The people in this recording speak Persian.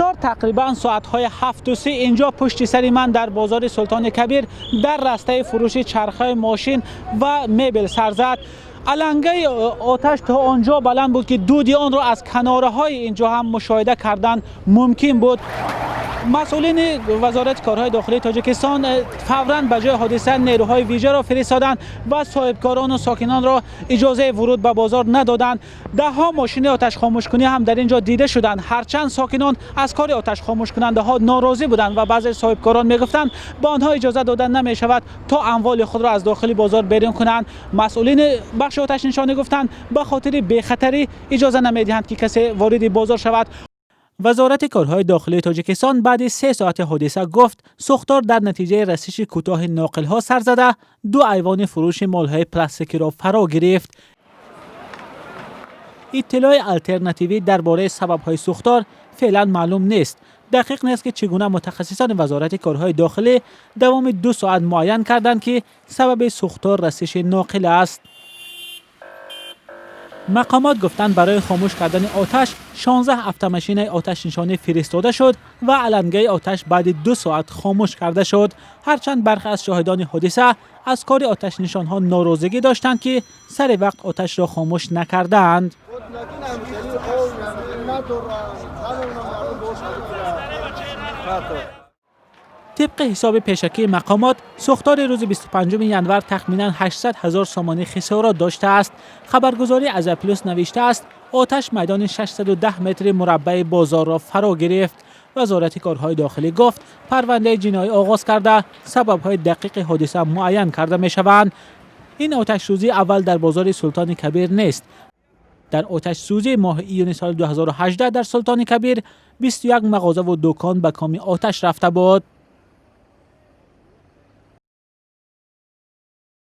بسیار تقریبا ساعت‌های 7:03 اینجا پشت سر من در بازار سلطان کبیر در راسته فروش چرخ‌های ماشین و مبل سر زد. علنگه آتش تا آنجا بلند بود که دود آن را از کناره‌های اینجا هم مشاهده کردن ممکن بود. مسئولین وزارت کارهای داخلی تاجیکستان فوراً به جای حادثه نیروهای ویژه را فرستادند و صاحبکاران و ساکنان را اجازه ورود به بازار ندادند. ده‌ها ماشین آتش خاموش کنی هم در اینجا دیده شدند. هرچند ساکنان از کار آتش خاموش کننده ها ناراضی بودند و بعضی صاحبکاران میگفتند به آنها اجازه دادن نمی شود تا اموال خود را از داخل بازار بیرون کنند. مسئولین بخش آتش نشانی گفتند به خاطر بی‌خطری اجازه نمیدهند که کسی وارد بازار شود. وزارت کارهای داخلی تاجیکستان بعد 3 ساعت حادثه گفت سوختار در نتیجه رسش کوتاه ناقل‌ها سر زده 2 ایوان فروش مال‌های پلاستیکی را فرا گرفت. اطلاع الترناتیوی درباره سبب‌های سوختار فعلا معلوم نیست. دقیق نیست که چگونه متخصصان وزارت کارهای داخلی دوام 2 ساعت معین کردند که سبب سوختار رسش ناقل است. مقامات گفتند برای خاموش کردن آتش 16 اتوماشین آتش نشانی فرستاده شد و علنگه آتش بعد 2 ساعت خاموش کرده شد. هرچند برخی از شاهدان حادثه از کار آتش نشانها ناراضگی داشتند که سر وقت آتش را خاموش نکردند. طبق حساب پیشکی مقامات سوختار روز 25 ژانویه تخمینا 800,000 سامانه خسارات داشته است. خبرگزاری از پلوس نوشته است آتش میدان 610 متر مربع بازار را فرا گرفت. وزارت کارهای داخلی گفت پرونده جنایی آغاز کرده سبب‌های دقیق حادثه معین کرده می‌شوند. این آتش سوزی اول در بازار سلطان کبیر نیست. در آتش سوزی ماه ایون سال 2018 در سلطان کبیر 21 مغازه و دکان به کام آتش رفته بود.